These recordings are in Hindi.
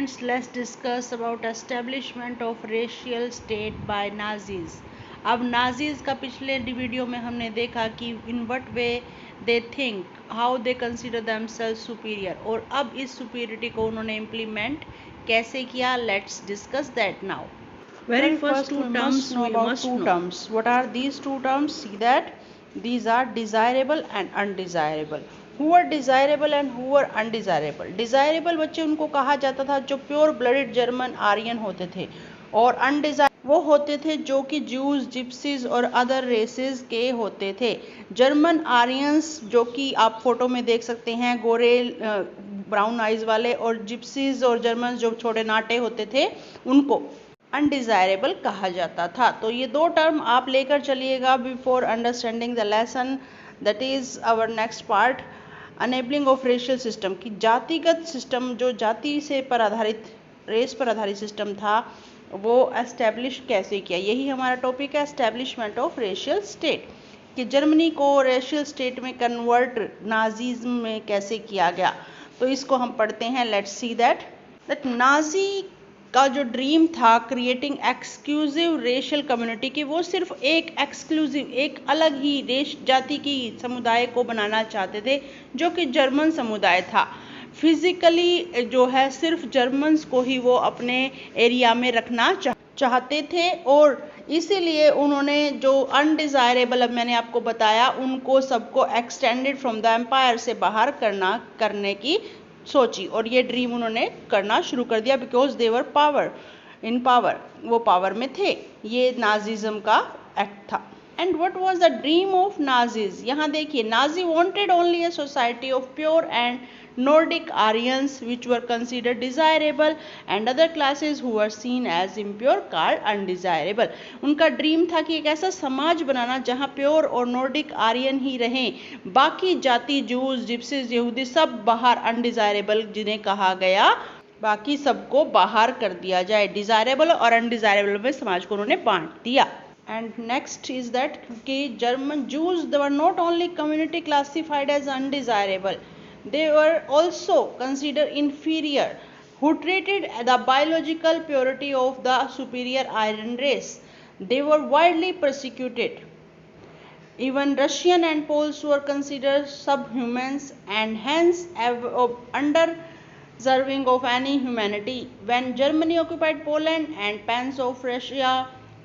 students, let's discuss about establishment of racial state by Nazis. अब नाजीज का पिछले वीडियो में हमने देखा कि in what way they think, how they consider themselves superior, और अब इस सुपीरियरिटी को उन्होंने इम्प्लीमेंट कैसे किया. Let's discuss that now. Very first two terms we must know. Terms. What are these two terms? See that these are desirable and undesirable. Who are desirable and who are undesirable? Desirable बच्चे उनको कहा जाता था जो प्योर ब्लडेड जर्मन आर्यन होते थे, और अनडिजायरेबल वो होते थे जो कि जूस, जिप्सीज और अदर रेसेस के होते थे. जर्मन आर्यंस जो कि आप फोटो में देख सकते हैं, गोरे ब्राउन आइज वाले, और जिप्सीज और जर्मन जो छोटे नाटे होते थे, उनको अनडिजायरेबल कहा जाता था. तो ये दो टर्म आप लेकर चलिएगा before understanding the lesson. That is our next part, enabling of racial system. की जातिगत सिस्टम, जो जाति से पर आधारित, रेस पर आधारित सिस्टम था, वो एस्टेब्लिश कैसे किया. यही हमारा टॉपिक है, एस्टेब्लिशमेंट ऑफ रेशियल स्टेट. कि जर्मनी को रेशियल स्टेट में कन्वर्ट नाजीज्म में कैसे किया गया. तो इसको हम पढ़ते हैं. लेट्स सी दैट नाजी का जो ड्रीम था क्रिएटिंग एक्सक्लूसिव रेशियल कम्युनिटी, की वो सिर्फ एक एक्सक्लूसिव, एक अलग ही रेश जाति की समुदाय को बनाना चाहते थे, जो कि जर्मन समुदाय था. फिजिकली जो है सिर्फ जर्मन्स को ही वो अपने एरिया में रखना चाहते थे, और इसीलिए उन्होंने जो अनडिजायरेबल, अब मैंने आपको बताया, उनको सबको एक्सटेंडेड फ्रॉम द एम्पायर से बाहर करने की सोची, और ये ड्रीम उन्होंने करना शुरू कर दिया. बिकॉज दे वर पावर, वो पावर में थे. ये नाजीज्म का एक्ट था. And what was the dream of Nazis. यहाँ देखिए, Nazi wanted only a society of pure and Nordic Aryans which were considered desirable and other classes who were seen as impure called undesirable. उनका ड्रीम था कि एक ऐसा समाज बनाना जहाँ प्योर और नॉर्डिक आर्यन ही रहें, बाकी जाति, जूस, जिप्सीज, यहूदी सब बाहर, अनडिजायरेबल जिन्हें कहा गया, बाकी सबको बाहर कर दिया जाए. डिजायरेबल और अनडिजायरेबल में समाज को उन्होंने बांट दिया. And next is that कि German Jews, they were not only community classified as undesirable, they were also considered inferior, who treated the biological purity of the superior Aryan race. They were widely persecuted. Even Russian and Poles were considered subhumans and hence undeserving of any humanity. When Germany occupied Poland and pans of Russia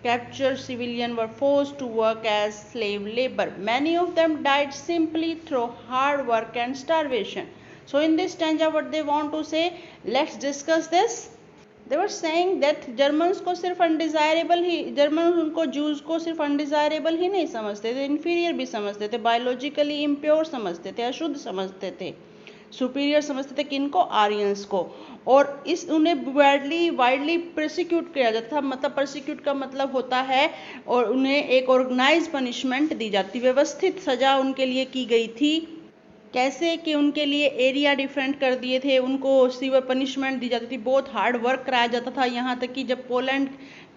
captured, civilians were forced to work as slave labor. Many of them died simply through hard work and starvation. So in this stanza what they want to say, let's discuss this. They were saying that Germans को सिर्फ अनडिजायरेबल ही, जर्मन उनको जूस को सिर्फ अनडिजायरेबल ही नहीं समझते थे, इन्फीरियर भी समझते थे, बायोलॉजिकली इम्प्योर समझते थे, अशुद्ध समझते थे, सुपीरियर समझते थे किनको, आर्यंस को. और इस उन्हें वाइडली प्रोसिक्यूट किया जाता था. मतलब प्रोसिक्यूट का मतलब होता है, और उन्हें एक ऑर्गेनाइज पनिशमेंट दी जाती, व्यवस्थित सजा उनके लिए की गई थी. कैसे कि उनके लिए एरिया डिफरेंट कर दिए थे, उनको सीवर पनिशमेंट दी जाती थी, बहुत हार्ड वर्क कराया जाता था. यहाँ तक कि जब पोलैंड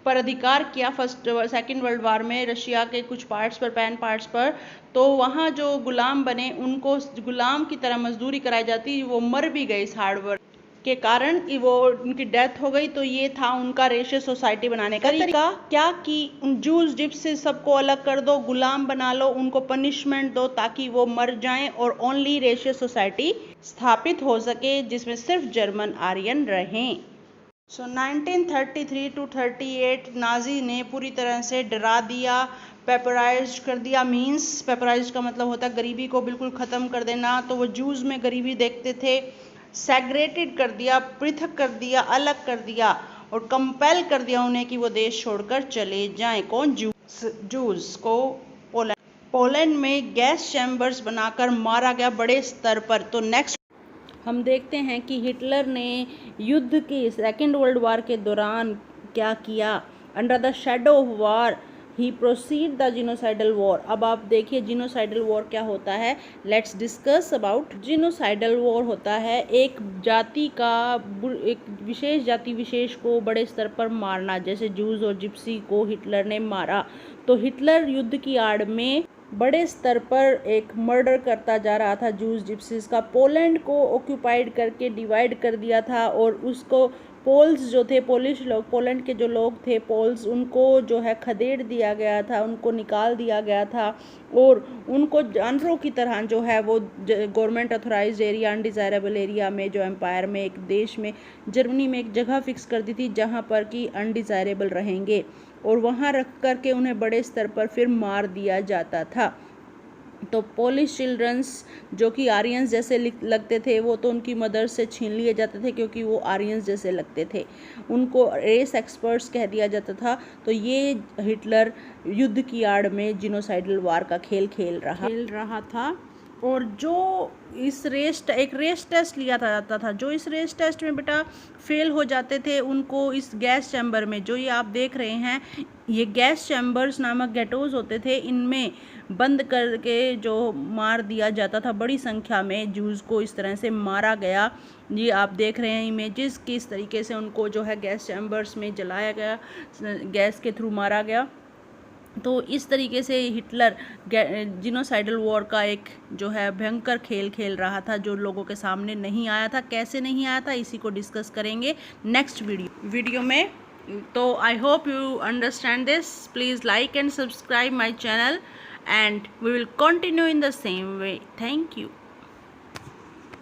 पर अधिकार किया सेकेंड वर्ल्ड वार में, रशिया के कुछ पार्ट्स पर, पैन पार्ट्स पर, तो वहाँ जो गुलाम बने उनको गुलाम की तरह मजदूरी कराई जाती. वो मर भी गए इस हार्ड वर्क के कारण, वो उनकी डेथ हो गई. तो ये था उनका रेशियल सोसाइटी बनाने का तरीका. क्या कि उन जूस, जिप्सीज सबको अलग कर दो, गुलाम बना लो, उनको पनिशमेंट दो ताकि वो मर जाएं, और ओनली रेशियल सोसाइटी स्थापित हो सके जिसमें सिर्फ जर्मन आर्यन रहें. सो 1933 to 38 नाजी ने पूरी तरह से डरा दिया, पेपराइज कर दिया. मीन्स पेपराइज का मतलब होता है गरीबी को बिल्कुल ख़त्म कर देना. तो वो जूस में गरीबी देखते थे. सेग्रेटेड कर दिया, पृथक कर दिया, अलग कर दिया, और कंपेल कर दिया उन्हें कि वो देश छोड़कर चले जाएं. कौन? जूस को पोलैंड में गैस चैम्बर्स बनाकर मारा गया बड़े स्तर पर. तो नेक्स्ट हम देखते हैं कि हिटलर ने युद्ध की, सेकेंड वर्ल्ड वार के दौरान क्या किया. Under the shadow of war he proceed the genocidal war. अब आप देखिए जीनोसाइडल वॉर क्या होता है. Let's discuss about. Genocidal war होता है एक जाति का, एक विशेष जाति विशेष को बड़े स्तर पर मारना. जैसे जूस और जिप्सी को हिटलर ने मारा, तो हिटलर युद्ध की आड़ में बड़े स्तर पर एक मर्डर करता जा रहा था जूस, जिप्सीज का. पोलैंड को ऑक्यूपाइड करके डिवाइड कर दिया था, और उसको पोल्स जो थे, पोलिश लोग, पोलैंड के जो लोग थे पोल्स, उनको जो है खदेड़ दिया गया था, उनको निकाल दिया गया था और उनको जानवरों की तरह जो है वो government authorised area, undesirable area में, जो एम्पायर में, एक देश में, जर्मनी में एक जगह फिक्स कर दी थी जहाँ पर कि अनडिज़ायरेबल रहेंगे और वहाँ रख करके उन्हें बड़े स्तर पर फिर मार दिया जाता था। तो पोलिश चिल्ड्रंस जो कि आर्यंस जैसे लगते थे, वो तो उनकी मदर से छीन लिए जाते थे क्योंकि वो आर्यंस जैसे लगते थे, उनको रेस एक्सपर्ट्स कह दिया जाता था। तो ये हिटलर युद्ध की आड़ में जिनोसाइडल वार का खेल खेल रहा था। और जो एक रेस टेस्ट लिया जाता था, जो इस रेस टेस्ट में बेटा फेल हो जाते थे, उनको इस गैस चैम्बर में, जो ये आप देख रहे हैं, ये गैस चैम्बर्स नामक गेटोज होते थे, इनमें बंद करके जो मार दिया जाता था। बड़ी संख्या में जूस को इस तरह से मारा गया। ये आप देख रहे हैं इमेजेस, किस तरीके से उनको जो है गैस चैम्बर्स में जलाया गया, गैस के थ्रू मारा गया। तो इस तरीके से हिटलर जिनोसाइडल वॉर का एक जो है भयंकर खेल खेल रहा था, जो लोगों के सामने नहीं आया था। कैसे नहीं आया था, इसी को डिस्कस करेंगे नेक्स्ट वीडियो में। तो I hope you understand this. Please like and subscribe my channel and we will continue in the same way. Thank you.